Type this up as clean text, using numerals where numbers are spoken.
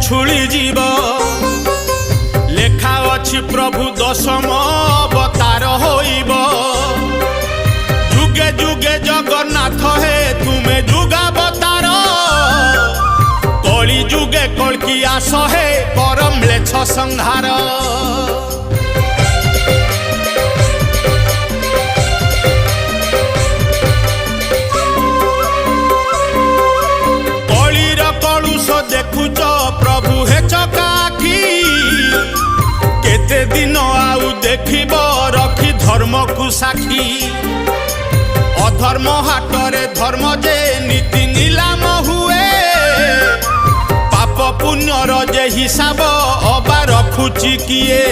उछुली जीव लेखा अछि प्रभु दशम अवतार होइब जुगे जुगे जगन्नाथ हे तुमे जुगावतार कली जुगे कल्की आस हे परम म्लेच्छ संहार देखुच प्रभु हे चकाखी केते दिन आउ देखिब रखी धर्म को साखी अधर्म हाटरे धर्म जे नीति नीलाम हुए पाप पुण्यर जे हिसाब अबा रखुची किए।